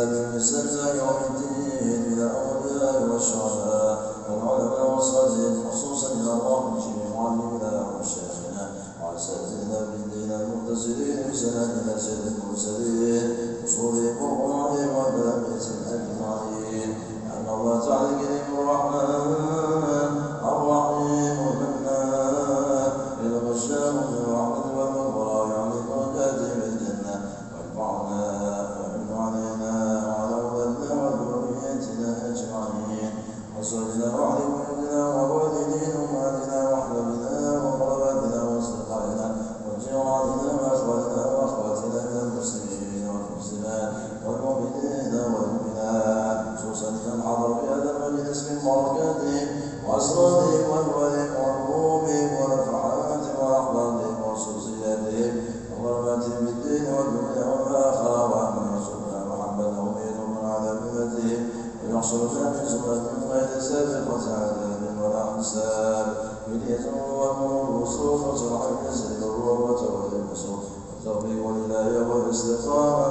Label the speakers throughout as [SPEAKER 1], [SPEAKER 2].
[SPEAKER 1] الإسلام باستهزاء يوم الدين إلى الأولياء والشهداء والعلماء والصالحين خصوصا إلى الله جميع معلمنا ومشايخنا وأساتذتنا في الدين المتصلين بسنة إلى سيد المرسلين وصولهم وقرآنهم وتلاميذهم أجمعين أن الله تعالى الكريم الرحمن الرحيم المنان الغشام بالرحمة والمغفرة ويعلم درجاتهم بالجنة ويرفعنا ويمن علينا وعلى أولادنا وذريتنا أجمعين وصلنا وعلى ولدنا ووالدين أمهاتنا وأحبابنا وقراباتنا وأصدقائنا وجيراننا وأخواننا وأخواتنا من المسلمين والمسلمات والمؤمنين والمؤمنات خصوصا من حضر في هذا المجلس من بركاتهم وأسرارهم وأموالهم وعلومهم ونفحاتهم وأخلاقهم وخصوصياتهم وغرباتهم بالدين والدنيا والآخرة وأن يرزقنا محبتهم ويدومنا على ملتهم ويحشرنا في زمرة من غير سابقة عذاب ولا حساب بنية ونور الوصول وشرح الجسد والروح وتوبة النصوح والتوفيق والهداية والاستقامة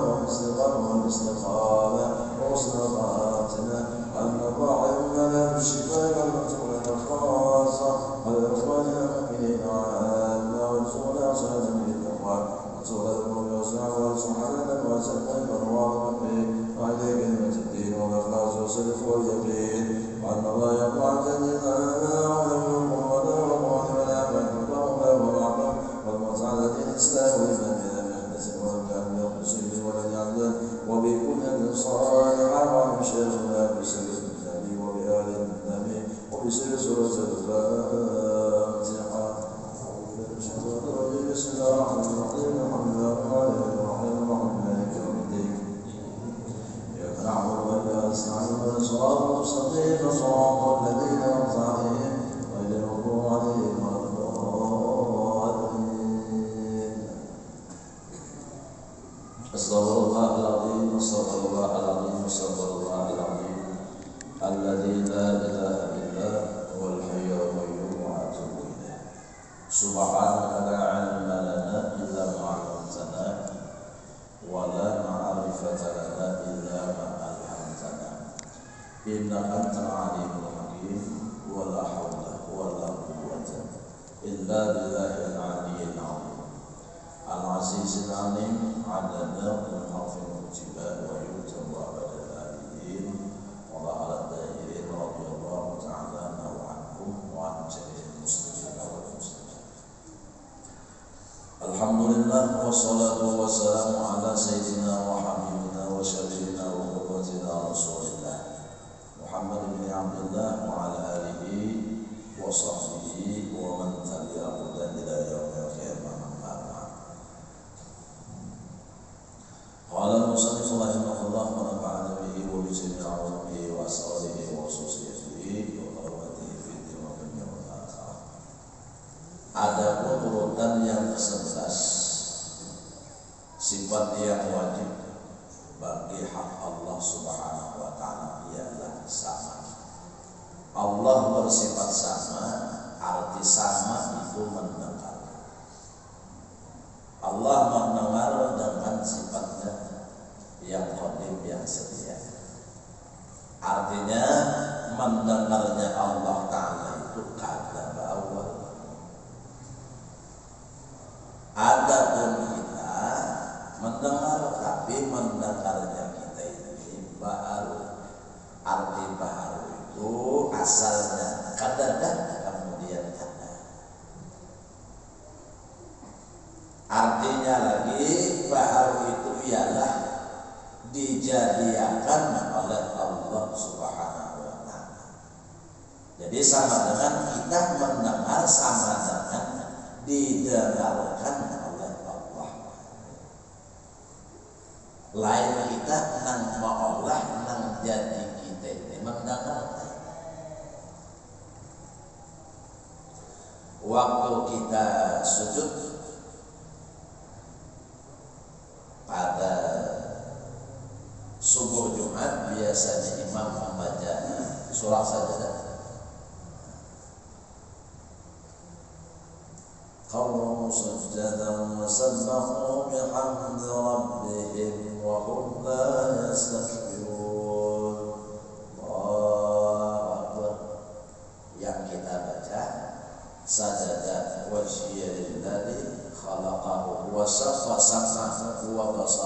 [SPEAKER 1] وحسن طاعتنا أن الله يمنعنا بالشفاء والمسؤولين الخاصة على إخواننا المؤمنين وعامة وارزقنا صلاة بالتقوى وارزقنا الذنوب والسعادة وارزقنا حلالا واسعا وانواعا فيه وعليه كلمة الدين والإخلاص والصدق واليقين وأن الله يقطع جنتنا ونبلغ ومعلمنا ويكفرنا ورحمة والمسعى دين الإسلام ولمن بنا بحدث ولم يعلم بقصير ولن يعلم وبكل صالحا وعن شيخنا بسر النبي وبآل النبي وبسر سورة الفاتحة بسم الله الرحمن الرحيم الحمد لله رب العالمين الرحمن مالك يوم الدين إياك نعبد وإياك نستعين اهدنا الصراط المستقيم صراط الذين أنعمت عليهم غير المغضوب عليهم ولا الضالين أستغفر الله العظيم أستغفر الله العظيم أستغفر الله العظيم الذي لا إله إلا هو الحي القيوم وأتوب إليه سبحانك لا علم لنا إلا ما علمتنا ولا معرفة لنا إلا ما ألهمتنا إنك أنت العليم الحكيم ولا حول ولا قوة إلا بالله العلي العظيم العزيز العليم عدد الحرف المكتبة ويكتب أبد الآبدين وظهر الدائرين رضي الله تعالى عنه وعنكم وعن جميع المسلمين والمسلمات. الحمد لله والصلاة والسلام على سيدنا وحبيبنا وشفيعنا وقدوتنا رسول الله محمد بن عبد الله وعلى آله وصحبه ومن تبعه إلى يوم القيامة. قال المصنف رحمه الله ونفعنا به وبجميع علومه واسراره وخصوصيته وقربته في الدين والدنيا والآخرة. Adapun urutan yang ke-11 sifat yang wajib bagi hak Allah Subhanahu wa taala ialah sama. Allah bersifat sama, arti sama itu mendengar. Allah mendengar dengan sifatnya yang qadim, yang setia. Artinya mendengarnya Allah Ta'ala itu kata awal. Adapun kita mendengar, tapi mendengarnya kita ini baru. Arti baru itu asalnya kadang kemudian ada. Artinya lagi baru itu ialah dijadiakan oleh Allah Subhanahu wa taala. Jadi sama dengan kita mendengar, sama dengan didengarkan oleh Allah. Lain kita nang maolah nang jadi kita ini mendengar. Waktu kita sujud pada subuh Jumat biasanya imam membaca surah Sajdah. Qamu sujadan wa sabbahu bihamdi rabbihim wa hum la yastakbirun.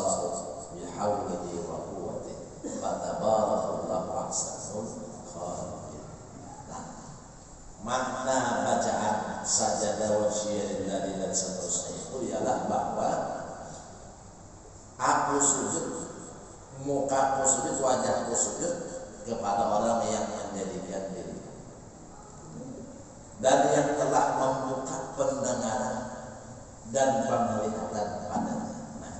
[SPEAKER 1] basara bihaulihi wa quwwatihi fatabarakallahu ahsanul khaliqin. Nah, makna bacaan sajadah wa syirillah dan seterusnya itu ialah bahwa aku sujud, mukaku sujud, wajahku sujud kepada orang yang menjadikan diri dan yang telah membuka pendengaran dan penglihatan padanya. Nah,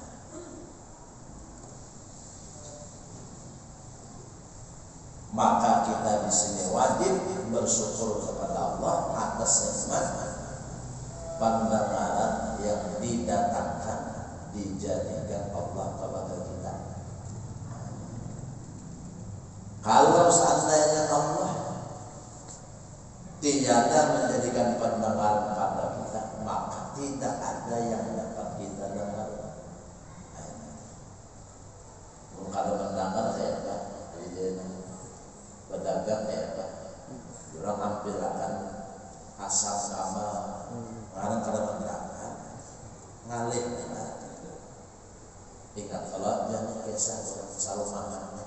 [SPEAKER 1] maka kita di sini wajib bersyukur kepada Allah atas nikmat pendengaran yang didatangkan, dijadikan Allah kepada kita. Kalau seandainya Allah tiada menjadikan pendengaran pada kita, maka tidak ada yang dapat kita dengar. Kalau mendengar saya Pak, pedagang ya Pak, orang hampir akan asam sama, karena kalau mendengar ngalih. Ingat kalau jangan kisah orang selalu makannya,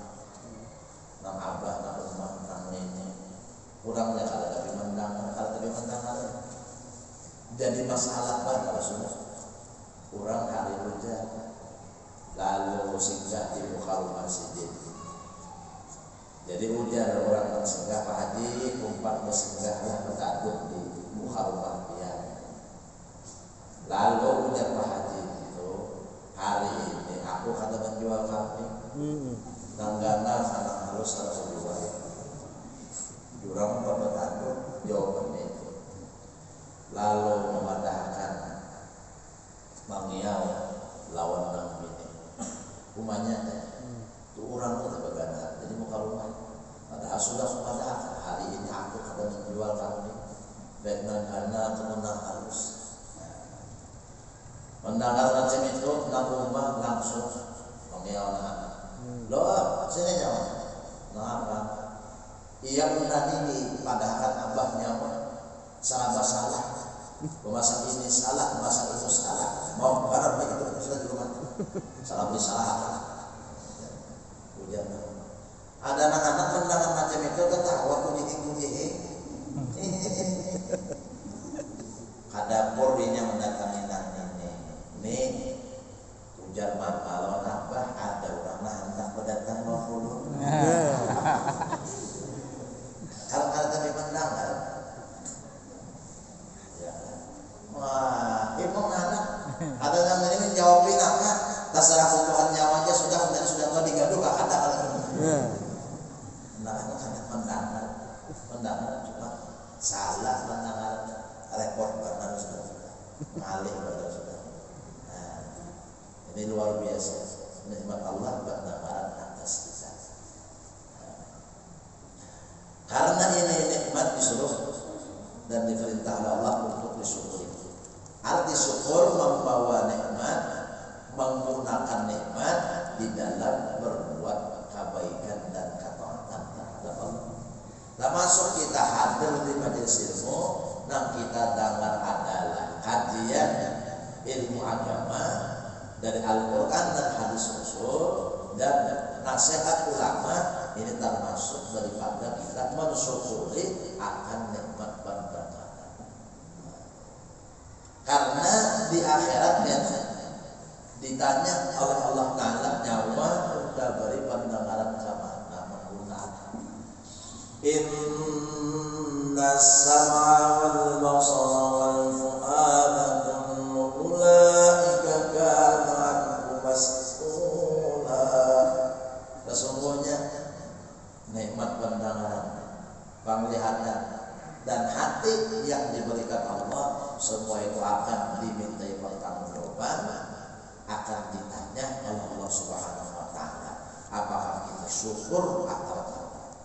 [SPEAKER 1] nang abah, nang rumah, nang nenek. Kurangnya kalau tapi mendengar, jadi masalah apa kalau sudah kurang hari hujan lalu singgah di muka rumah masjid. Jadi hujan orang yang singgah Pak Haji umpat bersinggah lah bertaduk di muka rumah dia. Lalu hujan Pak Haji itu hari ini aku kata menjual kambing, nanggana karena harus jual. Jurang bertanduk jawabannya itu, lalu memadahkan mengiau lawan nang ini rumahnya itu orang itu begadang jadi muka rumah padahal sudah memadahkan hari ini aku akan menjual kambing baiklah karena kemenang harus mendengar macam itu nang rumah langsung mengiau anak loh sini nyawa nah ia menang ini padahal abahnya salah memasak ini salah, memasak itu salah, mau barang itu sudah di rumah salah beli salah hujan. Ada anak-anak mendengar macam itu ketawa kunjih kadapur ini mendatangi ini hujan malam abah ada orang hendak berdatang mau kalau kami mendengar, ya, wah, ibu anak, ada yang ini menjawabin apa? Terserah kebutuhan nyawanya sudah tahu digaduh gak ada kalau mendengar cuma salah mendengar repot benar sudah, ngalih benar sudah. Nah, ini luar biasa nikmat Allah pendengaran atas kita. Karena ini nikmat disuruh dan diperintah Allah untuk disyukuri. Arti syukur membawa nikmat, menggunakan nikmat di dalam berbuat kebaikan dan ketaatan terhadap Allah. Termasuk kita hadir di majelis ilmu, yang kita dengar adalah kajian ilmu agama dari Al-Quran dan hadis Rasul dan nasihat ulama. Ini termasuk daripada kita mensyukuri akan nikmat pendengaran. Karena di akhirat ditanya oleh Allah Ta'ala nyawa udah beri pendengaran sama menggunakan. Inna sam'a wal basara wal fu'ada kullu ulaika kana anhu mas'ula. Sesungguhnya nikmat pendengaran, penglihatan dan hati yang diberikan Allah semua itu akan dimintai pertanggungjawaban, akan ditanya oleh Allah Subhanahu wa taala apakah kita syukur atau tidak.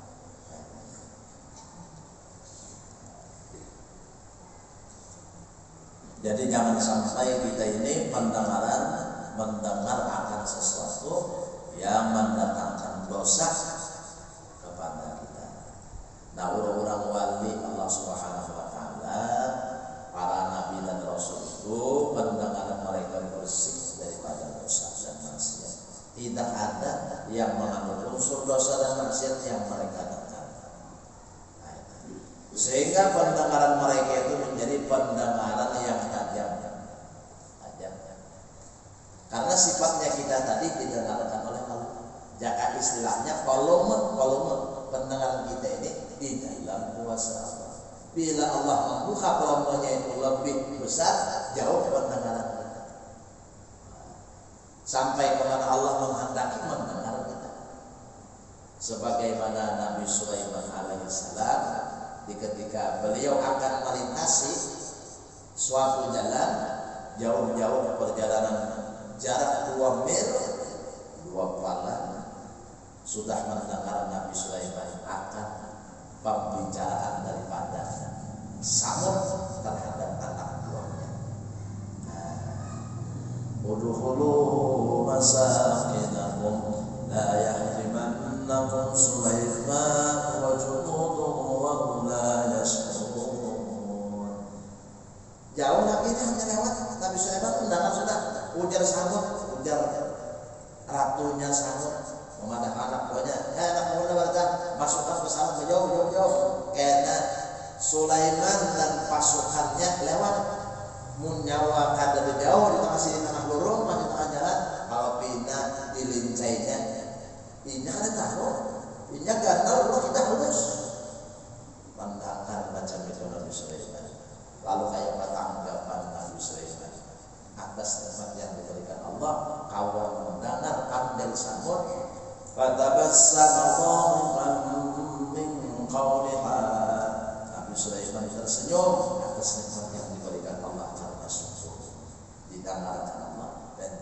[SPEAKER 1] Jadi jangan sampai kita ini mendengar akan sesuatu yang mendatangkan dosa kepada kita. Nah, orang-orang wali Allah Subhanahu wa taala, para nabi dan rasul itu pendengaran mereka bersih daripada dosa dan maksiat. tidak ada yang mengandung unsur dosa dan maksiat yang mereka dengar. Sehingga pendengaran mereka itu menjadi pendengaran yang tajam. Karena sifatnya kita tadi didengarkan oleh Allah. Jika istilahnya volume pendengaran kita ini di dalam kuasa Allah. Bila Allah membuka volumenya itu lebih besar, jauh pendengaran kita. Sampai kepada Allah menghendaki mendengar kita. Sebagaimana Nabi Sulaiman alaihissalam ketika beliau akan melintasi suatu jalan jauh-jauh perjalanan jarak 2 mil 2 palan sudah mendengar Nabi Sulaiman akan pembicaraan daripada Samud terhadap anak buahnya. Udkhulu masakinakum la yahrimannakum Sulaiman wa junuduhu wa hum la yash'urun. Jauh lagi hanya lewat Nabi Sulaiman mendengar sudah ujar Samud, ujar ratunya Samud memadah anak buahnya, anak buahnya berkata masukkan ke Samud, jauh. Karena Sulaiman dan pasukannya lewat munyawa kada jauh di tengah lorong masih tengah jalan. Kalau pindah dilincainya, ini ada tahu, ini gatal kita lulus. Mendengar macam itu Nabi Sulaiman. Lalu kayak tanggapan Nabi Sulaiman atas nikmat yang diberikan Allah, kawan mendengar pandai Samud, fatabassama dhahikan min qawliha. Nabi Sulaiman tersenyum atas nikmat yang diberikan Allah karena syukur didengarkan Allah dan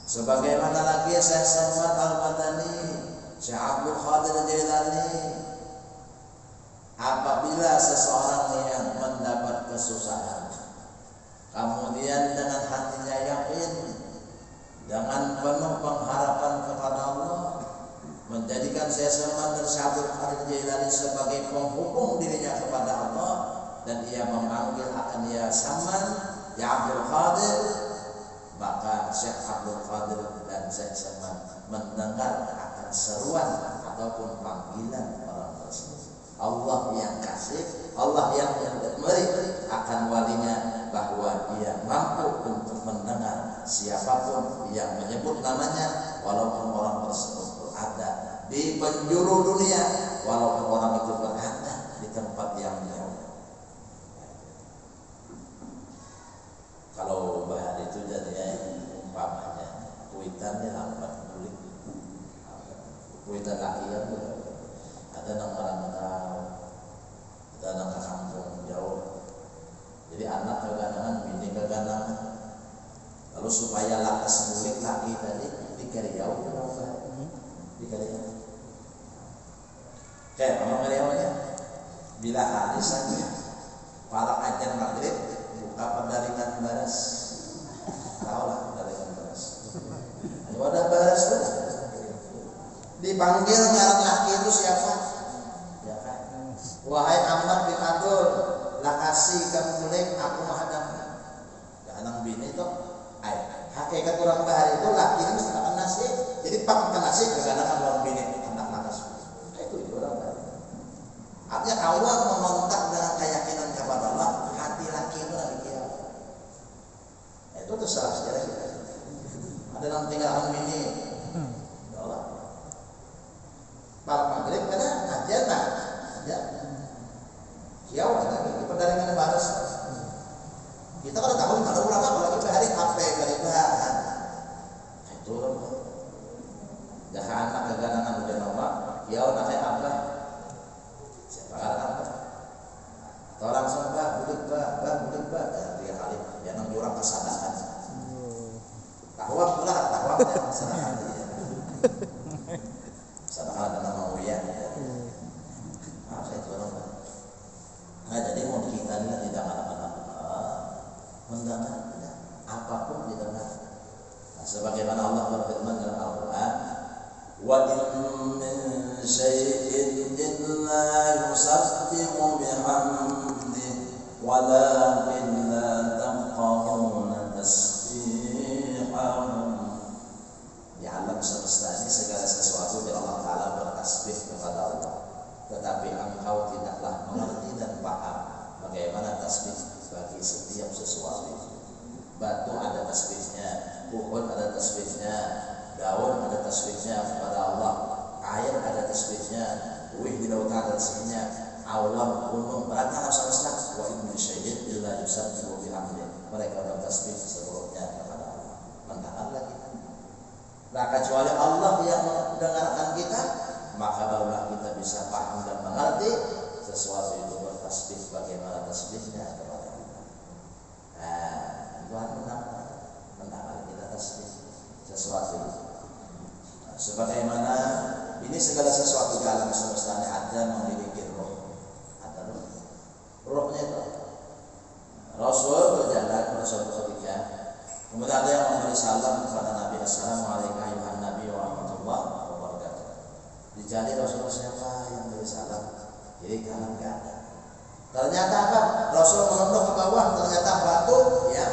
[SPEAKER 1] sebagaimana lagi Syekh Samad Al-Madani, Syekh Abdul Qadir Jailani, apabila seseorang yang mendapat kesusahan kemudian dengan hatinya yakin, dengan penuh pengharapan kepada Allah, menjadikan Syekh Samad dan Syekh Abdul Qadir Jailani sebagai penghubung dirinya kepada Allah, dan ia memanggil akan ya Samad, ya Abdul Qadir, maka Syekh Abdul Qadir dan Syekh Samad mendengar akan seruan ataupun panggilan orang tersebut. Allah yang kasih, Allah yang memberi akan walinya bahwa ia mampu untuk mendengar siapapun yang menyebut namanya, walaupun orang tersebut berada di penjuru dunia, walaupun orang itu berada di tempat yang jauh. Kalau bahan itu jadinya umpamanya kuitannya lambat kulit, kuitan laki yang ada nang merantau, ada nang ke kampung jauh. Jadi anak keganangan, bini keganangan. Lalu supaya lakas mulik laki tadi dikariau kenapa? Dikariau. Kayak orang kariaunya bila hari saja para ajar maghrib buka pendaringan baras. Tahu lah pendaringan baras. Wadah baras tuh dipanggil ngaran laki itu siapa? Ya kan? Wahai Ahmad bin Abdul, lakasi kamu mulik aku menghadap. Anak bini itu, hakikat orang bahari itu laki itu mesti makan nasi. Jadi pak makan nasi keganangan orang bini anak lakas. Itu orang bahari. Artinya awal memontak dengan keyakinan kepada Allah, hati laki itu lagi kira. Itu terserah sejarah kita. Ada yang tinggalan bini, ya Allah. Malam maghrib karena ajar nak, ajar. Kiau lagi di pendaringan baras. Kita kan tahu kalau ulama apalagi hari HP gariban. Itu jangan anak keganangan udah nama, kiau nak apa? Siapa apa? Atau langsung budek dia kali jangan jurang kesadaran. Tahwa pula tahwa kesadaran dia. Sadaqah dengan mauya. Saya itu orang. Nah, jadi mau kita ini tidak anak-anak mendengar apapun didengar. Nah, sebagaimana Allah berfirman dalam Al-Quran, wa in min syai'in illa yusabbihu bihamdihi walakin la tafqahuna tasbihahum. batu ada tasbihnya, pohon ada tasbihnya, daun ada tasbihnya kepada Allah, air ada tasbihnya, buih di lautan ada tasbihnya, awan, gunung, berantakan semesta, wa in min syai'in illa yusabbihu bihamdihi. Mereka bertasbih seluruhnya kepada Allah. Mentahkan lagi. Nah, kecuali Allah yang mendengarkan kita, maka barulah kita bisa paham dan mengerti sesuatu itu bertasbih bagaimana tasbihnya kepada kita. Nah, Tuhan mendengar kita tasbih sesuatu itu. Nah, sebagaimana ini segala sesuatu di alam semesta ini ada memiliki roh, ada roh. Rohnya itu Rasul berjalan pada suatu ketika, kemudian ada yang memberi salam kepada Nabi, Assalamualaikum ayuhan Nabi wa rahmatullahi wa barakatuh. Dicari Rasulullah siapa yang beri salam, kiri kanan gak ada. Ternyata apa? Rasul menunduk ke bawah, ternyata batu yang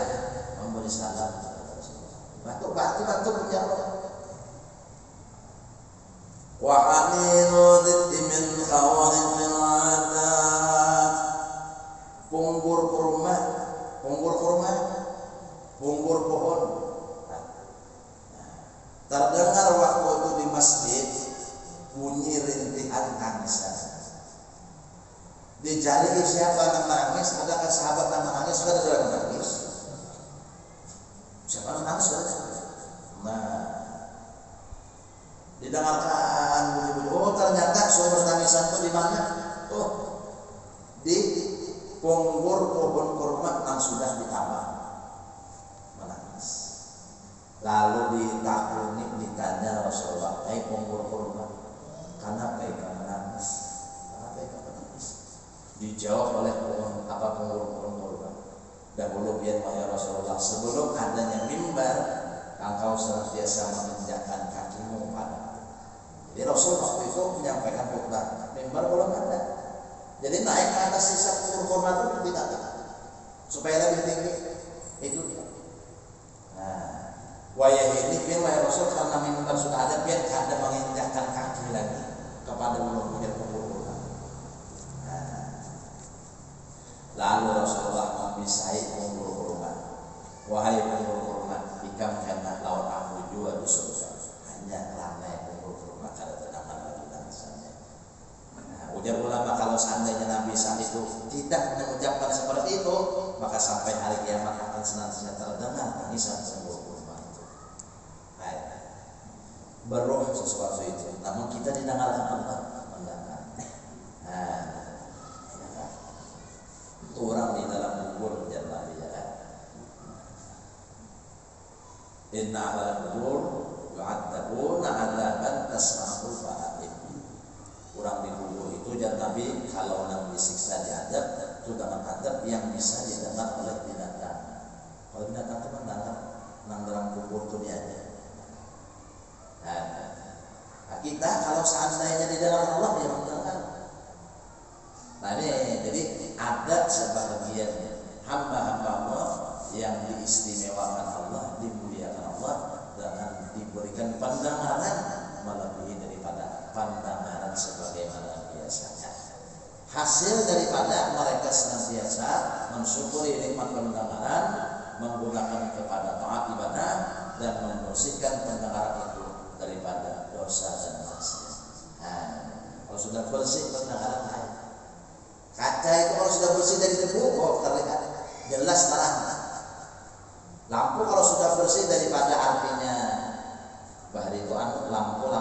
[SPEAKER 1] memberi salam. Batu punya roh. Wa aminu dziddi min khawarifil adat. Punggur pohon. Terdengar waktu itu di masjid bunyi rintihan tangisan. Dicari siapa yang menangis, adakah sahabat yang menangis, ada yang menangis. Siapa yang menangis? Nah, didengarkan bunyi-bunyi. Oh, ternyata sumber tangisan itu di mana? Oh, di punggur pohon kurma yang sudah ditambah. Menangis. Lalu ditanya Rasulullah, "Hai punggur kurma, kenapa kamu menangis? Kenapa kamu menangis?" Dijawab oleh punggur kurma. Dahulu biar wahai Rasulullah, sebelum adanya mimbar, engkau senantiasa menginjakkan kakimu pada. Jadi Rasul waktu itu menyampaikan khutbah, mimbar belum ada. Jadi naik ke atas sisa kurma itu tidak, supaya lebih tinggi. Itu dia. Nah, wayah ini biar wayah Rasul karena mimbar sudah ada, biar kada menginjakkan kaki lagi kepada punya kurma. Nah, lalu Rasulullah membisai punggur kurma. Wahai punggur kurma, ikam karena lawan aku juga di surga. Hanya karena punggur kurma kada terdapat lagi tangisannya. Ujar ulama, kalau seandainya Nabi saat itu tidak mengucapkan seperti itu, maka sampai hari kiamat akan senantiasa terdengar tangisan punggur kurma itu. Baik, beruh sesuatu itu. Namun kita didengarkan Allah, mendengar. Nah, orang di dalam kubur jangan ya. Inna ala kubur yu'adzabuna 'adzaban tasma'u fa'alim. Orang di kubur itu jangan Nabi kalau nak disiksa diadab itu dengan adab yang bisa didengar oleh binatang. Kalau binatang itu mendengar nang dalam kubur itu dia aja. Nah, kita kalau seandainya di dalam Allah dia mendengar. Nah ini jadi ada sebagian hamba-hamba Allah yang diistimewakan Allah, dimuliakan Allah dengan diberikan pandangan melebihi daripada pandangan sebagaimana biasanya. Hasil daripada mereka senantiasa mensyukuri nikmat pendengaran, menggunakan kepada taat ibadah dan membersihkan pendengaran itu daripada dosa dan maksiat. Nah, kalau sudah bersih pendengaran lain. Kaca itu kalau sudah bersih dari debu, oh terlihat jelas terang. Lampu kalau sudah bersih daripada artinya bahari itu lampu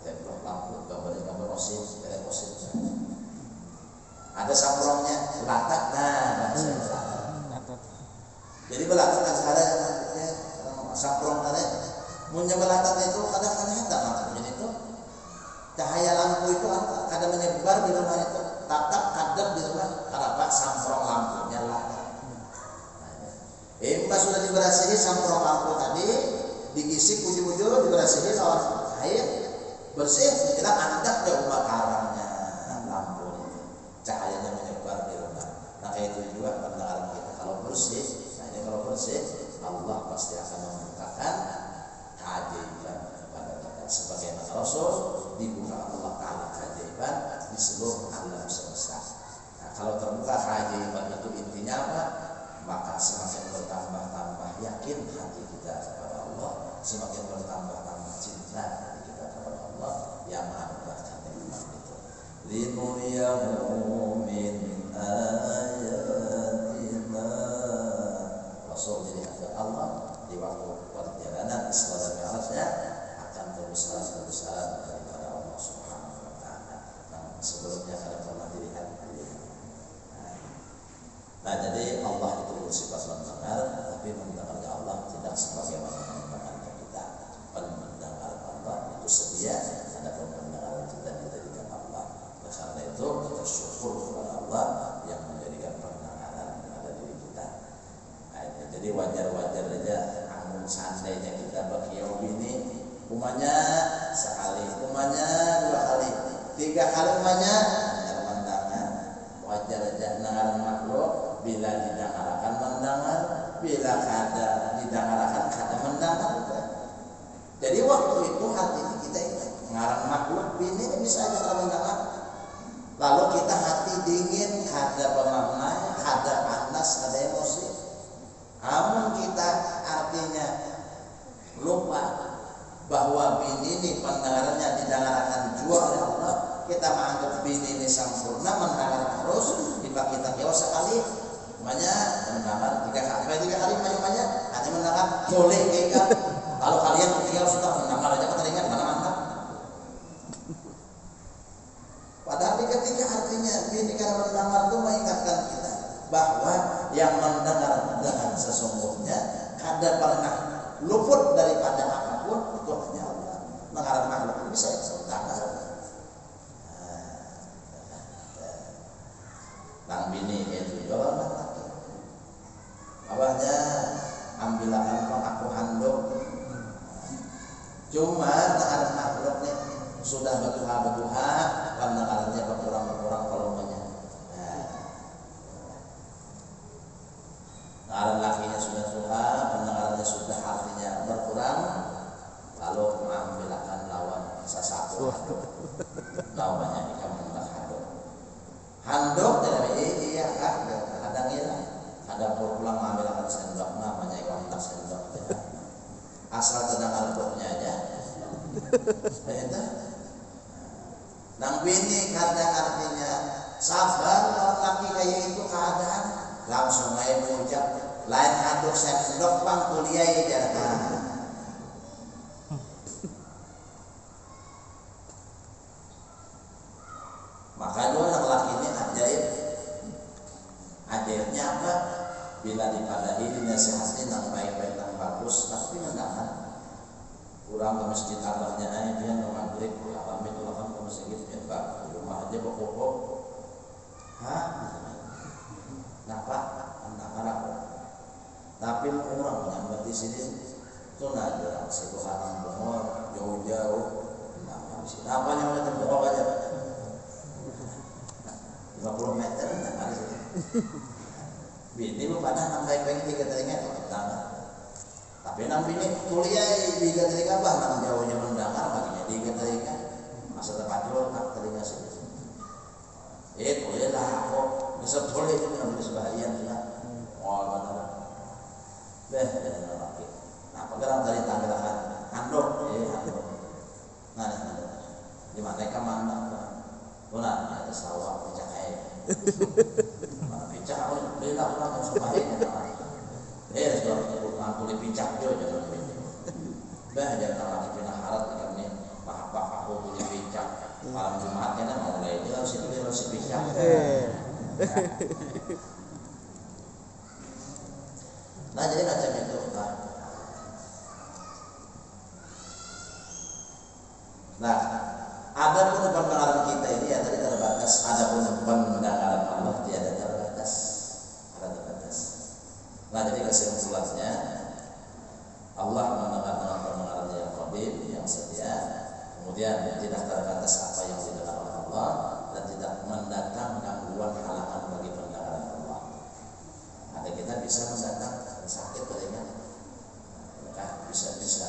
[SPEAKER 1] teplok lampu gambar osin, osin. Ada samprongnya, latak, nah latak. Jadi belatak kan sekarang samprong tadi, punya belatak itu kadang-kadang tak lampunya itu cahaya lampu itu kadang menyebar di rumah itu. Tatap kadang di rumah kenapa samprong lampunya latak. Mbak sudah diberasihi samprong lampu tadi, diisi ujung-ujung diberasihi lawan air bersih, kita angkat ke rumah karangnya lampu itu, cahayanya menyebar di rumah. Nah kayak itu juga pendengaran kita kalau bersih. Nah ini kalau bersih, Allah pasti akan membukakan keajaiban kepada kita. Sebagaimana Rasul dibuka Allah Taala keajaiban di seluruh alam semesta. Nah kalau terbuka keajaiban itu intinya apa? Maka semakin bertambah semakin hati kita kepada Allah, semakin bertambah-tambah cinta hati kita kepada Allah yang Maha Cantik itu. Linuriyahu min ayatina. Rasul jadi hadirat Allah di waktu perjalanan Isra dan Mi'rajnya akan terbesar daripada Allah Subhanahu wa taala. Nah, sebelumnya kada pernah dilihat. Nah, jadi Allah itu bersifat mendengar, tapi mendengarnya Allah tidak sebagaimana mendengarnya kita. Pendengar Allah itu sedia, adapun pendengar kita dijadikan Allah. Oleh karena itu kita syukur kepada Allah yang menjadikan pendengaran pada diri kita. Nah, jadi wajar-wajar aja, amun seandainya kita berkiau ini, umanya sekali, umanya 2 kali, 3 kali umanya mendengar. Wajar aja dengaran makhluk. Bila didengarkan mendengar, bila kada didengarkan kada mendengar. Jadi waktu itu hati kita itu ngarang makhluk bini bisa aja kada mendengar. Lalu kita hati dingin, kada pemaknai, kada panas, kada emosi. Amun kita artinya lupa bahwa bini ini pendengarannya didengarkan juga oleh Allah, kita menganggap bini ini sempurna mendengar terus, tiba kita jauh sekali. Makanya mendengar 3 kali banyak hanya mendengar boleh kayak kalau kalian tinggal sudah mendengar aja telinga mana mantap. Padahal ketika artinya ini karena mendengar itu mengingatkan kita bahwa yang mendengar dengan sesungguhnya kada pernah luput daripada apapun itu hanya Allah. Mendengar makhluk bisa mendengar. Nang bini itu jualan lagi. Awalnya ambilakan kong aku handuk. Cuma dengar makhluk nih sudah bertuha pendengarannya berkurang volumenya. Dengaran lakinya sudah tuha, pendengarannya sudah artinya berkurang. Lalu mengambilkan lawan sesaku handuk. Lawannya ikan handuk. Handuk dari iya ada ngira. Ada pulang mengambilkan sendok namanya ikan sendok. Asal terdengar handuknya aja. Itu. Nang bini kadang artinya sabar orang laki kayak itu keadaan langsung aja mengucap lain handuk sendok bang kuliah aja. Maka orang laki ini ajaib. Ajaibnya apa? Bila dipadahi dinasihati nang baik-baik nang bagus, tapi mendengar. Kurang ke masjid abahnya dia mau maghrib, kami itu akan ke masjid ya Pak, di rumah aja pokok. Hah? Kenapa? Mendengar aku. Tapi orang menyambat di sini itu ada situ kanan bengor jauh-jauh. Apa yang ada bengor aja? 50 meter mendengar itu. Bini lu pada nang baik-baik 3 telinga itu mendengar. Tapi nang bini kuliah di 3 telinga bah nang jauhnya mendengar baginya di 3 telinga. Masa tempat dulu tak telinga sini. Boleh lah aku bisa boleh itu ngambil sebahagian juga. Oh benar. Benar lagi. Nah pegang dari tanggalan handuk, handuk. Nah, di mana ikan mana? Benar, di atas sawah pecah air. Pecah, oh bela orang yang sebahagian. Sudah kulit pecah juga jangan beda. Jangan lagi pindah harat ikan ini. Pak aku kulit pecah. Malam Jumat kan mau mulai dia harus pecah. Nah jadi macam itu Pak. Nah ada pun pendengaran kita ini ya tadi terbatas. Ada pun pendengaran Allah tiada terbatas. Ada terbatas. Nah jadi kesimpulannya Allah mendengar dengan pendengarannya yang qadim, yang setia. Kemudian tidak terbatas apa yang didengar oleh Allah dan tidak mendatang gangguan halangan bagi pendengaran Allah. Ada kita bisa mendatang sakit telinga, bisa.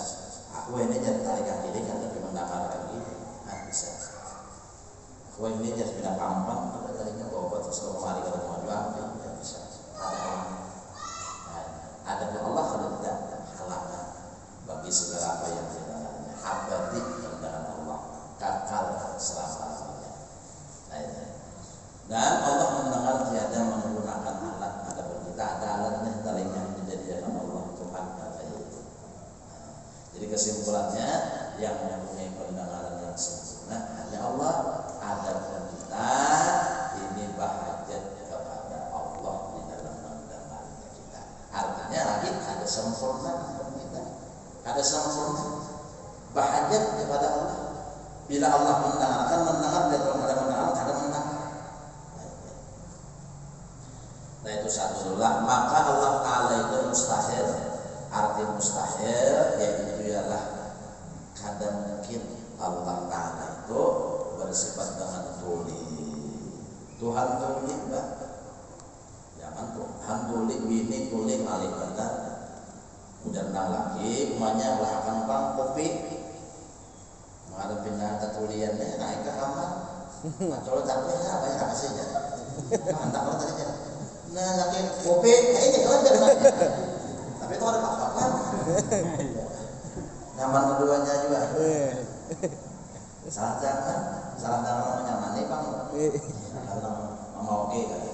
[SPEAKER 1] Aku ini jadi tarikan diri kan lebih mendengar lagi, bisa. Aku ini jadi pindah pampang, ada telinga bawa terus kemari ke rumah jual, bisa. Ada Allah kalau tidak. kesimpulannya yang mempunyai pendengaran yang sempurna hanya Allah. Adapun kita ini bahajat kepada Allah di dalam mendengarnya kita. Artinya lagi ada sempurna kita, ada sempurna bahajat kepada Allah. Bila Allah mendengarkan mendengar, dan kalau ada mendengar ada mendengar. Nah itu satu lah. Maka Allah Ta'ala itu mustahil. Arti mustahil yaitu ialah kadang mungkin Allah Ta'ala itu bersifat dengan tuli. Tuhan tuli mbak, jangan Tuhan tuli bini tuli malih benar. Kemudian lagi umanya belakang bang kopi menghadap pindah ketuliannya naik ke kamar. Nah kalau capek ya banyak apa sih ya? Mantap kalau tadi ya. Nah lagi kopi kayaknya kalau jangan. Tapi itu ada apa-apa. Nyaman keduanya juga. Salah jangan menyamani bang. Karena mau oke kali.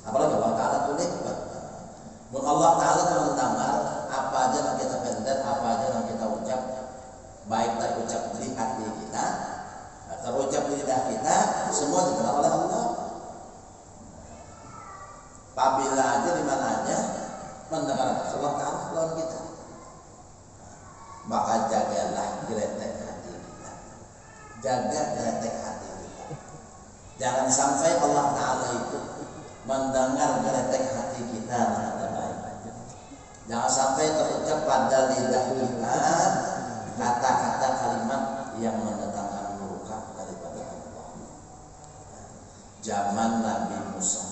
[SPEAKER 1] Apalagi Allah Ta'ala tulis. Allah Ta'ala mendengar apa aja yang kita pendek, apa aja yang kita ucap, baik terucap di hati kita, terucap di lidah kita, semua didengar oleh Allah. Apabila aja di mana aja mendengar Allah Ta'ala lawan kita, maka jagalah geletek hati kita, jaga geletek hati kita. Jangan sampai Allah Ta'ala itu mendengar geletek hati kita. Jangan sampai terucap pada lidah kita kata-kata kalimat yang mendatangkan murka daripada Allah. Zaman Nabi Musa,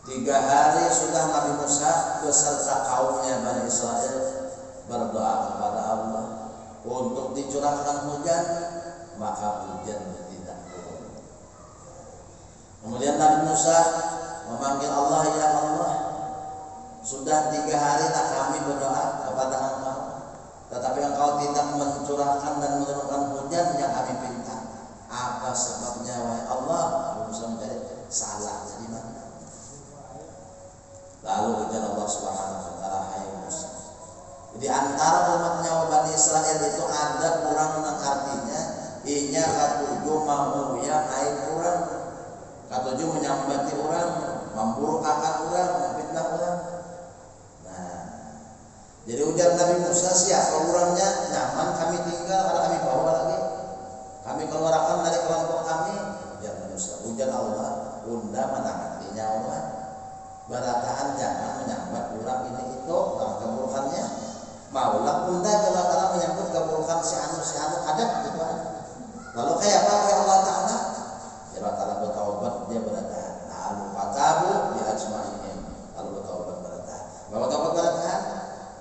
[SPEAKER 1] 3 hari sudah Nabi Musa beserta kaumnya Bani Israel berdoa kepada Allah untuk dicurahkan hujan, maka hujan tidak turun. Kemudian Nabi Musa memanggil Allah, ya Allah, sudah 3 hari tak kami berdoa kepada Engkau, tetapi Engkau tidak mencurahkan dan menurunkan hujan yang kami minta. Apa sebabnya wahai Allah? Nabi Musa mencari salahnya di mana. Lalu ujar Allah Subhanahu wa taala, hai Musa, di antara umatnya Bani Israel itu ada kurang yang artinya inya katujuh mau ya naik kurang, katujuh menyambati orang, memburuk akan orang, memfitnah orang. Jadi ujar Nabi Musa, siapa orangnya nyaman kami tinggal karena kami bawa lagi, kami keluarkan dari kelompok kami. Ujar Nabi Musa, ujar Allah, unda mana hatinya Allah, barataan jangan menyambat orang ini itu dalam keburukannya. Maulah unda kalau menyambut keburukan si anu ada gitu kan. Lalu kayak apa ya Allah Ta'ala? Ya Allah Ta'ala bertaubat, dia beratahan. Lalu fatabu di ajma'in, lalu bertaubat beratahan. Bahwa taubat beratahan,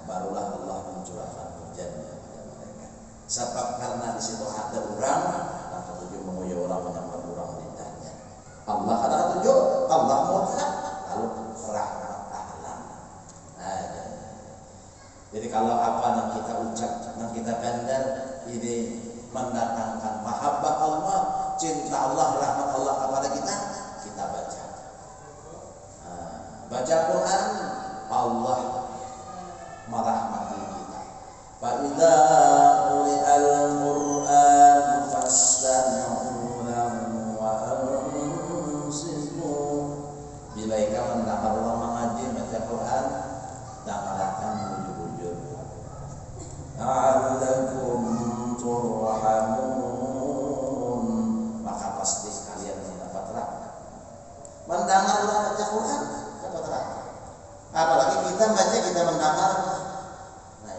[SPEAKER 1] barulah Allah mencurahkan hujan kepada mereka. Sebab karena di situ ada orang, yang ketujuh menguyu orang menyambar orang lidahnya. Allah ada ketujuh, Allah mutlak, lalu rahmat Ta'ala. Jadi kalau apa yang kita ucap, yang kita pendar, ini mendatangkan mahabbah Allah, cinta Allah, rahmat Allah kepada kita, kita baca. Baca Quran, Allah merahmati kita. Fa idza quri'al Qur'an fastami'u lahu wa ansitu. Bila kita mendengar orang mengaji baca Quran, dengarkan bujur-bujur. La'allakum turhamun, maka pasti kalian mendapat rahmat. Mendengar orang baca Quran dapat rahmat. Apalagi kita baca, kita mendengar, nah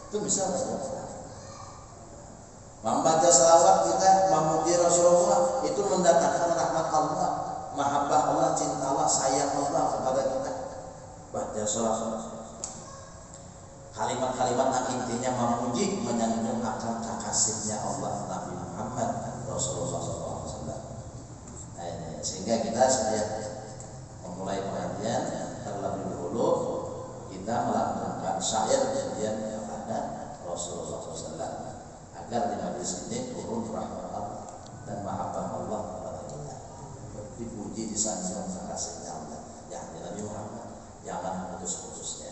[SPEAKER 1] itu bisa membaca salawat, kita memuji Rasulullah, itu mendatangkan rahmat Allah, mahabbah Allah, cinta Allah, sayang Allah kepada kita. Baca salawat, kalimat-kalimat yang intinya memuji, menyanjung akan kekasihnya Allah Nabi Muhammad Rasulullah SAW. Sehingga kita saya memulai pengajian terlebih dahulu kita melantunkan syair pujian kepada Rasulullah SAW agar di majlis ini turun rahmat Allah dan mahabbah Allah kepada kita, dipuji, disanjung kekasihnya Allah, ya Nabi Muhammad, jangan putus-putusnya.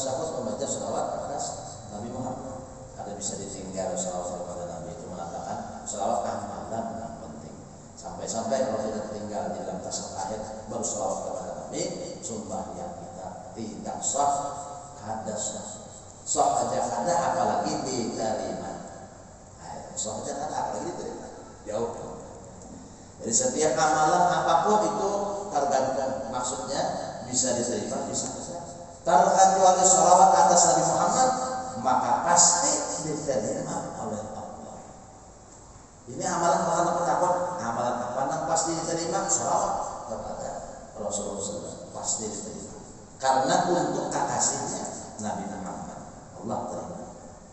[SPEAKER 1] tasyahud membaca sholawat atas Nabi Muhammad. Ada bisa ditinggal sholawat kepada Nabi itu mengatakan sholawat amalan yang penting. Sampai-sampai kalau kita tinggal di dalam tasyahud akhir baru sholawat kepada Nabi, sumpah yang kita tidak sah, kada sah aja kada apalagi diterima. Sah aja kada apalagi diterima. Jauh. Jadi setiap amalan apapun itu tergantung, maksudnya bisa diterima, bisa tidak. Terkecuali sholawat atas Nabi Muhammad, maka pasti diterima oleh Allah. Ini amalan apa takut? Amalan apa yang pasti diterima? Sholawat kepada Rasulullah SAW pasti diterima. Karena untuk kekasihnya Nabi Muhammad, Allah terima.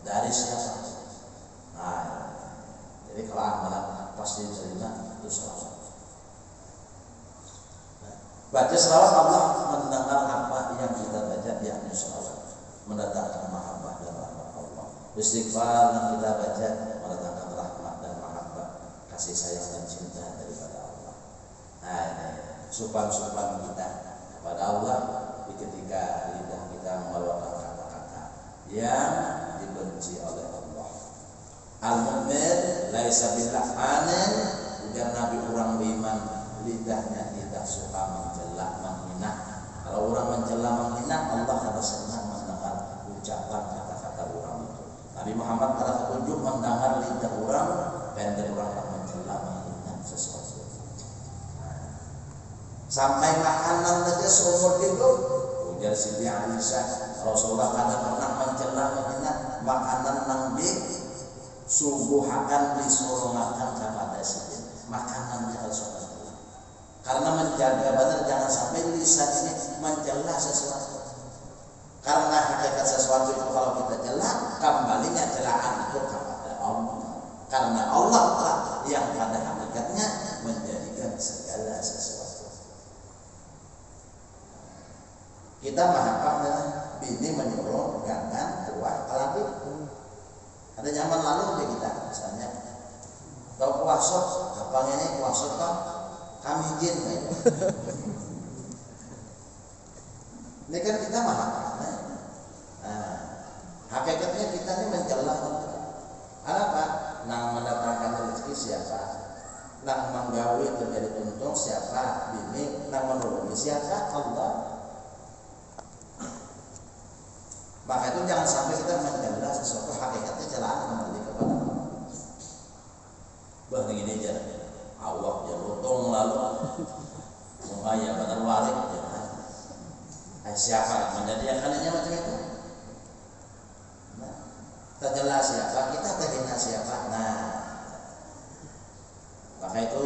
[SPEAKER 1] Dari siapa? Nah, jadi kalau amalan pasti diterima itu sholawat. Baca sholawat Allah mendengar apa yang kita baca, yakni sholawat mendatangkan mahabbah dan rahmat Allah. Istighfar yang kita baca mendatangkan rahmat dan mahabbah, kasih sayang dan cinta daripada Allah. Nah, ini supan-supan kita kepada Allah ketika lidah kita mengeluarkan kata-kata yang dibenci oleh Allah. Al-mu'min laisa bil-la'anin, ujar Nabi orang beriman lidahnya tidak suka mencela, menghina. Kalau orang mencela, menghina, Allah tidak senang mendengar ucapan kata-kata orang itu. Nabi Muhammad pada petunjuk mendengar lidah orang dan dari orang yang mencela, menghina sesuatu. Sampai makanan saja seumur hidup, ujar Siti Aisyah, Rasulullah kadang pernah mencela, menghina makanan nang subuhakan disurungakan kepada Siti. Makanannya harus karena menjaga benar jangan sampai lisan ini mencela sesuatu. Karena hakikat sesuatu itu kalau kita cela, kembalinya celaan itu kepada Allah. Karena Allah lah yang pada hakikatnya menjadikan segala sesuatu. Kita menghafalnya bini menyuruh gangan tua lagi. Ada zaman lalu di kita misalnya, kalau puasa, apa ini puasa kan? Kami izin, ini kan kita mahal. Hakikatnya kita ini mencela. Apa? Nang mendatangkan rezeki siapa? Nang menggawi terjadi untung siapa? Bini nang menuruni siapa? Allah. Maka itu jangan sampai kita mencela sesuatu, hakikatnya celaan kembali kepada Allah. Begini aja. Allah ya lutung lalu ya benar warik ya. Siapa menjadikannya macam itu? Nah, terjelas siapa, kita terhina siapa. Nah, maka itu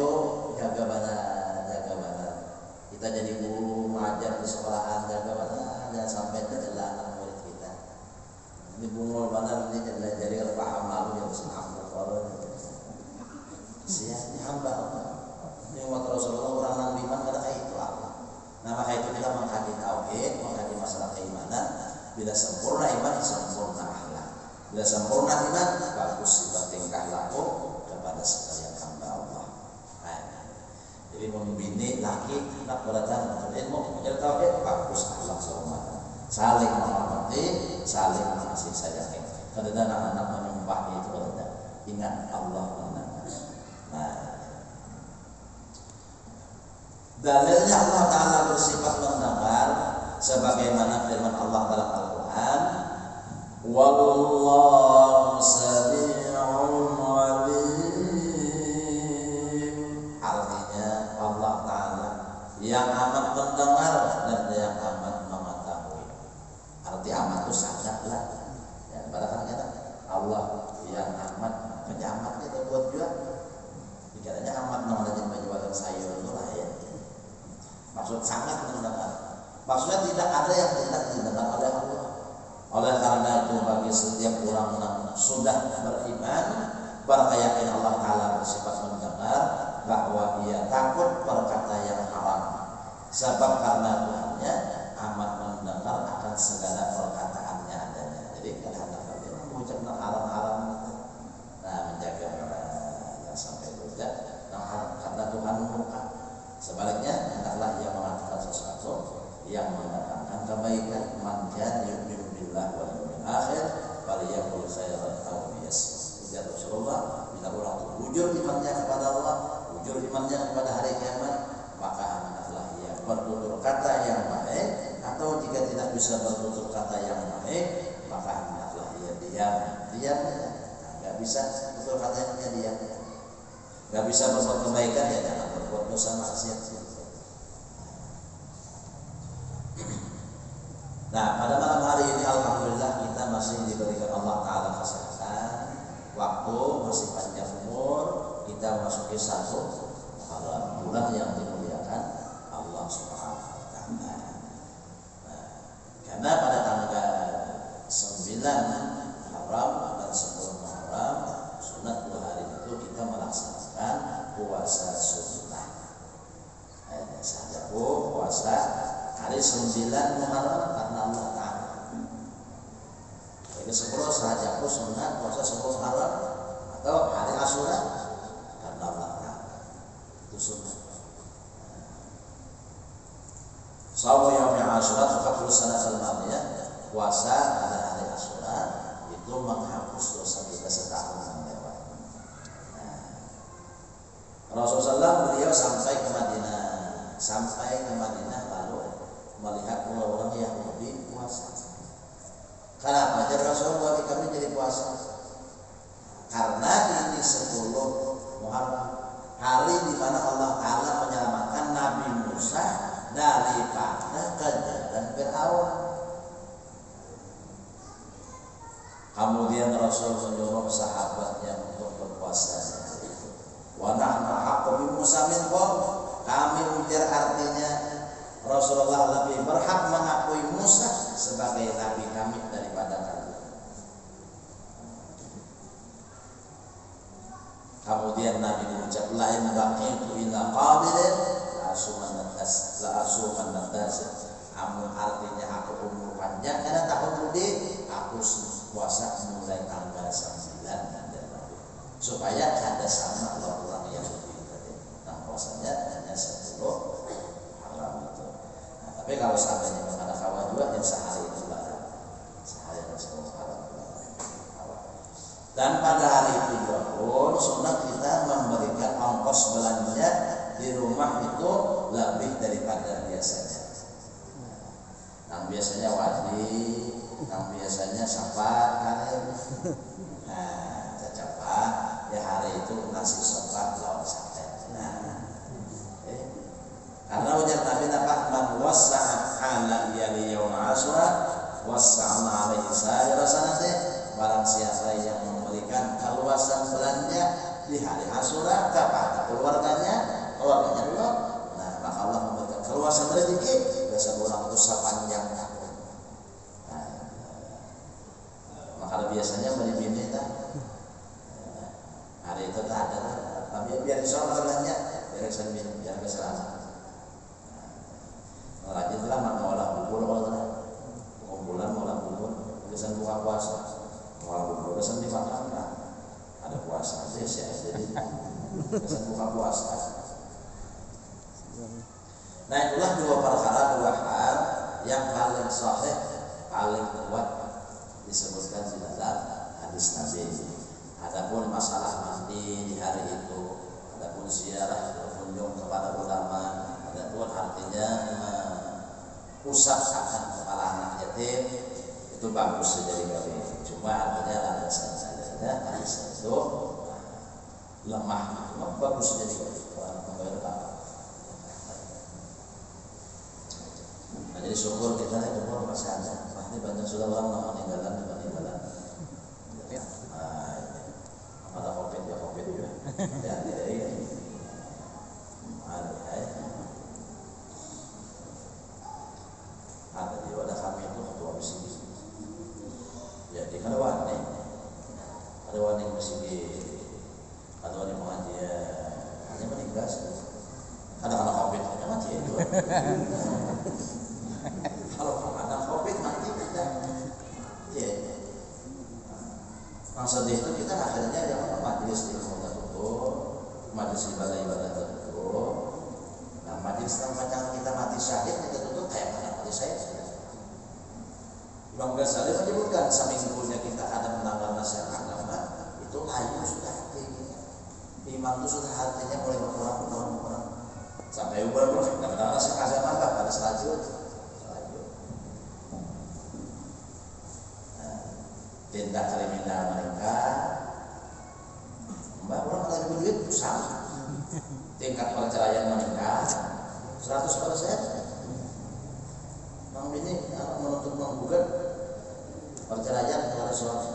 [SPEAKER 1] jaga benar. Kita jadi guru mengajar di sekolahan, jaga benar jangan sampai terjelas anak murid kita. Ini bungul benar, ini jadi kalau paham lalu yang senang kalau siapnya hamba Allah. Ini umat Rasulullah orang nang iman kada kayak itu Allah. Nah maka itu kita mengkaji tauhid, mengkaji masalah keimanan. Bila sempurna iman, sempurna akhlak. Bila sempurna iman, bagus sifat tingkah laku kepada sekalian hamba Allah. Nah, jadi membini laki anak berdatang untuk ilmu, mengajar tauhid, bagus akhlak sempurna. Saling menghormati, saling mengasihi sayangi. Kada anak-anak menyembah itu kada. Ingat Allah menang. Nah, dalilnya Allah Ta'ala bersifat mendengar sebagaimana firman Allah dalam Al-Quran, Wallahu sami'un alim. Artinya Allah Ta'ala yang amat mendengar dan yang amat mengetahui. Arti amat itu sangatlah ya, padahal kata Allah yang amat, penyamatnya terbuat juga. Dikiranya amat namanya menjual sayur itu lah ya. Maksud sangat mendengar. Maksudnya tidak ada yang tidak didengar oleh Allah. Oleh karena itu bagi setiap orang yang sudah beriman, berkeyakinan Allah Ta'ala bersifat mendengar, bahwa ia takut berkata yang haram. Sebab karena Tuhannya amat mendengar akan segala perkataannya adanya. Jadi kalau dia mengucapkan haram-haram, nah menjaga sampai tidak karena Tuhan murka. Sebaliknya hendaklah ia mengatakan sesuatu yang mendatangkan kebaikan. Man kana yu'minu billah wal yawmil akhir falyaqul khairan aw liyasmut. Ya Rasulullah, bila orang itu jujur imannya kepada Allah, jujur imannya kepada hari kiamat, maka hendaklah ia bertutur kata yang baik, atau jika tidak bisa bertutur kata yang baik, maka hendaklah ia diam. Nggak bisa tutur katanya diam. Nggak bisa berbuat kebaikan, ya jangan berbuat dosa maksiat. Nah, pada malam hari ini alhamdulillah kita masih diberikan Allah Ta'ala kesehatan, waktu, masih panjang umur, kita memasuki satu bulan yang dimuliakan Allah Subhanahu wa Ta'ala. Nah, karena pada tanggal 9 Muharram dan 10 Muharram, sunat 2 hari itu kita melaksanakan puasa sunnah. Saja puasa hari 9 Muharram karena Allah Ta'ala. Jadi 10 saja sunat puasa 10 Muharram atau hari Asyura karena Allah Ta'ala. Itu sunnah. Shaum yaum Asyura tafakkur sanat al-madiyah, puasa pada hari Asyura itu menghapus dosa kita setahun yang lewat. Rasulullah beliau sampai ke Madinah lalu melihat orang-orang Yahudi puasa. Kenapa aja Rasul buat kami jadi puasa? Karena ini 10 Muharram, hari di mana Allah Ta'ala menyelamatkan Nabi Musa daripada kejaran Fir'aun. Kemudian Rasul menyuruh sahabatnya untuk berpuasa. Wa nahnu haqqu bi Musa minkum, kami ujar artinya Rasulullah lebih berhak mengakui Musa sebagai nabi kami daripada kalian. Kemudian Nabi mengucap lain baqitu ila qabilin la asuman nadas. Amun artinya aku umur panjang karena tahun budi aku puasa mulai tanggal 9 supaya ada sama orang yang lebih tadi. Nah, puasanya hanya 10 Muharram itu. Nah, tapi kalau seandainya ada kawan juga yang sehari itu sehari ada 10 Muharram. Dan pada hari itu juga pun sunat kita memberikan ongkos belanja di rumah itu lebih daripada biasanya. Yang biasanya wajib, yang biasanya syafaat karim. Nah, cacapat ya hari itu nasi syafaat lawan sate. Nah, karena ujar Nabi man wasa'a ala yali yaum Asyura wasa'na alaihi sa'ira sanate, barang siapa yang memberikan keluasan belanja di hari Asyura kepada keluarganya dulu, nah maka Allah memberikan keluasan rezeki biasa orang itu sepanjang tahun. Nah, maka biasanya beli bini hari itu tak ada, tapi biar insya Allah belanja biar bisa minum, biar bisa lama. Lanjutlah mau olah bubur, kumpulan olah bubur, biasa buka puasa, olah bubur biasa dimakan lah. Ada puasa aja sih, jadi biasa buka puasa. Nah itulah dua hal yang paling sahih, paling kuat disebutkan di dalam hadis Nabi. Adapun masalah mandi di hari itu, adapun ziarah berkunjung kepada ulama, adapun artinya usap akan kepala anak yatim itu bagus dari kami. Cuma artinya ada saja hadis itu lemah, cuma bagus jadi membayar. Nah, jadi syukur kita umur masih ada. Pasti banyak sudah orang meninggalan. Ada COVID juga. Ya, iya. Ada di wadah kami itu ketua misi. Jadi ada wani misi, ada wani pengajian, hanya meninggal. Ada kena COVID, hanya mati itu. Kalau ada COVID mati kita, ya. Maksud itu kita akhirnya yang majelis ilmu tertutup, majelis ibadah tertutup. Nah majelis macam kita mati syahid kita tutup kayak mana mati syahid? Imam Ghazali menyebutkan seminggunya kita ada mendengar nasihat agama itu layu sudah hati kita. Iman itu sudah hatinya mulai berkurang sampai ubah kita mendengar nasihat agama pada selanjutnya. Tindak kriminal mereka, mbak orang kalau ibu duit sama. Tingkat perceraian meningkat 100%. Mang ini menuntut menggugat perceraian kepada suami.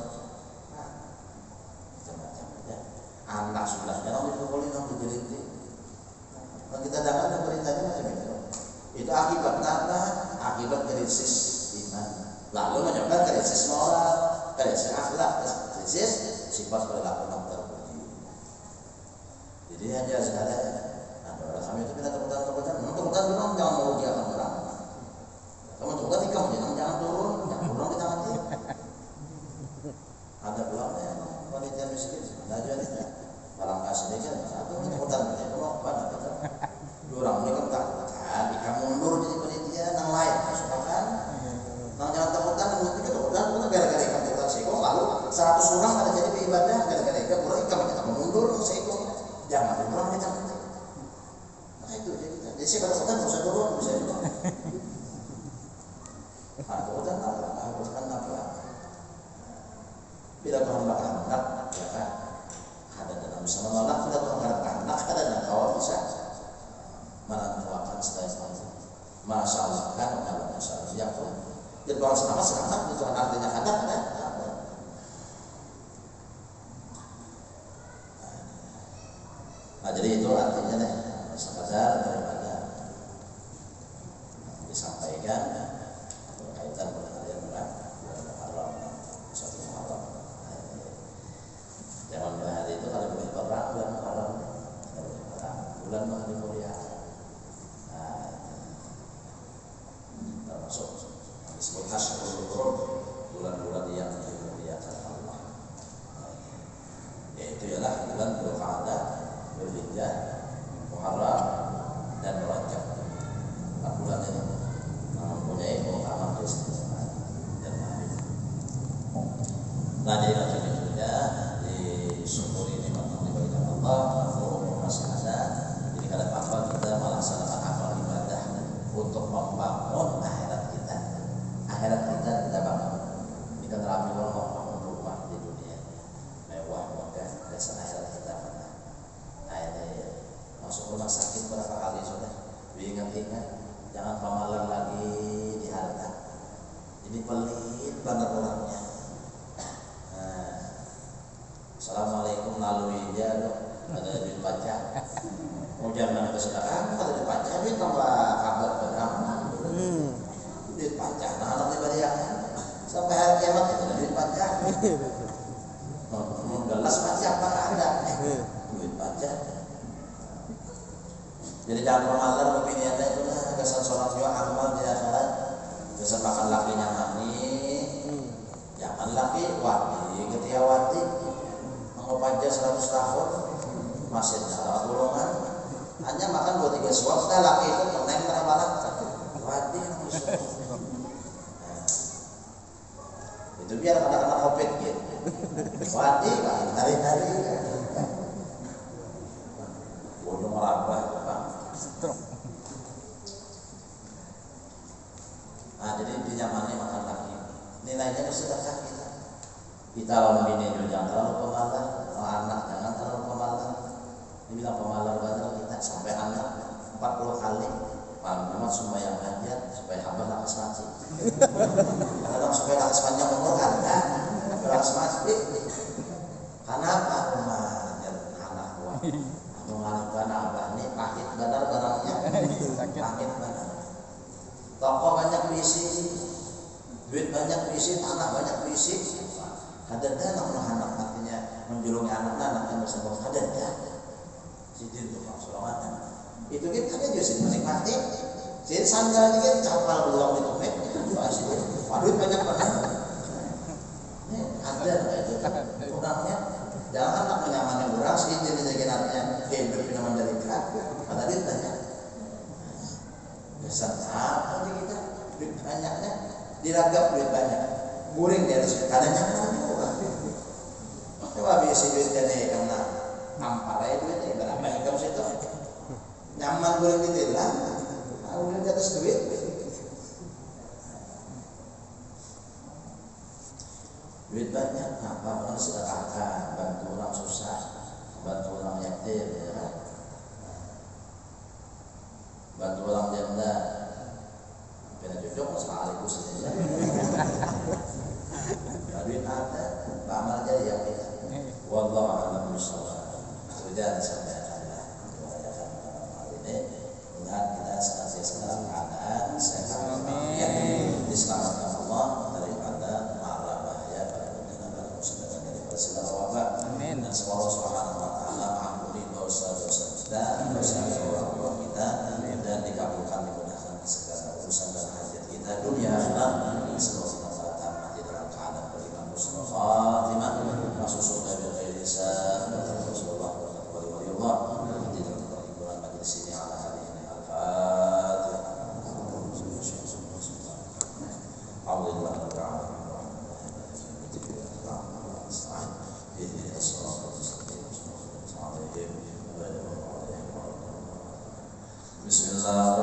[SPEAKER 1] Macam-macam ya. Anak sudah jangan dipukuli, jangan dijeliti. Kalau kita dengar beritanya macam itu. Itu akibat apa? Akibat krisis iman. Lalu menyebabkan krisis moral. Krisis akhlak, krisis sifat perilaku yang terpuji. Jadi hanya sekadar ada orang kami itu pindah tepukan, bilang jangan merugikan orang. Kamu tepukan kamu jangan turun di tangan dia. Ada pulangnya wanita miskin, ada juga nih. Malang kasih dia kan, satu tepukan dia mau apa nak? Orang ini kan ikan mundur jadi panitia nang lain, masukkan. Nang jangan tepukan, bukan gara-gara ikan seko lalu 100 orang ada jadi beribadah gara-gara ikan kurang ikan kita mundur seko jangan kurang kita. Nah itu jadi saya katakan bisa turun bisa juga. Nah itu kan apa? Bila Tuhan berkehendak ya kan ada dalam bisa menolak bila Tuhan berkehendak ada dan kau bisa menentukan selain Masya Allah kan kalau Masya Allah ya Tuhan. Jadi orang selamat itu artinya hendak kan? Nah, jadi itu artinya nih sekadar daripada disampaikan berkaitan dengan bulan Muharram, satu Muharram. Zaman hari itu kalau boleh perang bulan Muharram, bulan hari mulia. Nah, termasuk disebut Ashhurul Hurum, bulan-bulan yang dimuliakan Allah. Yaitu ialah bulan Dzulqa'dah, Dzulhijjah, Muharram dan Rajab. 4 bulan ini mempunyai keutamaan istimewa dan mahal. Nah, jadi maksudnya juga disyukuri nikmat yang diberikan Allah, umur masih ada. Jadi kadang apa kita melaksanakan amal ibadah untuk membangun akhirat kita. Akhirat kita bangun. Kita terapi membangun rumah di dunia mewah, megah, dasar akhirat kita pernah. Nah ini masuk rumah sakit berapa kali sudah diingat-ingat, jangan pamalan lagi di harta. Ini pelit banget orangnya. Nah, Assalamualaikum lalui dia dok, ada duit pajak. Mau jangan kesedekah, ada duit pajak, duit tambah kabar berapa? Duit pajak, nah anak pribadi yang sampai hari kiamat itu ada duit pajak. Gelas pajak mana ada? Duit pajak. Jadi jangan pemalar opiniannya itu lah, kesan sholat juga amal di akhirat. Kesan makan lakinya nani, jangan laki wati, ketia wati, mau pajak 100 tahun, masih salah golongan. Hanya makan 2-3 suap, dah laki itu naik terbalak, wati itu biar anak-anak kopet gitu. Wati, hari-hari. Bodoh merabah, Pak. Nah, jadi dinyamani makan lagi. Nilainya itu sedekah kita. Kita lawan bini juga jangan terlalu pemalar, anak jangan terlalu pemalar. Ini bilang pemalar banget kita sampai anak 40 kali. Pak Muhammad semua yang hajat supaya hamba lakas mati. Kadang supaya lakas panjang umur kan? Lakas mati. Karena apa? Anak kuat. Mengalihkan abah ini pahit benar barangnya. Pahit benar. Toko banyak berisi, duit banyak berisi, tanah banyak berisi. Ada anak artinya menjulungi anak yang bersama ada. Jadi itu maksudnya. Itu kita ada juga sih menikmati. Jadi sandal juga capal beruang di tumek. Waduh banyak banget. Ini ada itu kurangnya. Jangan tak menyamanya orang sih jadi artinya hidup dengan menderita. Kata dia tanya. Kesan apa kita duit banyaknya diragap duit banyak.
[SPEAKER 2] guring di atas kadang nyaman juga. Coba biasa duit jadi karena ampar aja duitnya berapa income situ nyaman guring di telan, guring di atas duit. Duit banyak, apa orang sedekahkan, bantu orang susah, bantu orang yatim, ya kan? Bantu orang janda. Kena cocok sekaligus saja. Duit ada, amal jadi yang kita. Wallahu a'lam bishawab. Sudah disampaikan hal ini. Mudah kita senantiasa dalam keadaan sehat walafiat, diselamatkan Allah daripada mara bahaya pada dunia dan musibah daripada segala wabak. Amin. Dan semoga Allah Subhanahu wa taala mengampuni dosa-dosa kita, dosa orang tua kita, dan dikabulkan dimudahkan segala urusan dan hajat kita dunia akhirat. Semoga kita pada mati dalam keadaan beriman husnul khatimah, masuk surga bil khairi hisab. Rasulullah waliyullah mati dalam hiburan majelis ini ala hadhihi al-fatihah. Alhamdulillah rabbil alamin. Bismillah.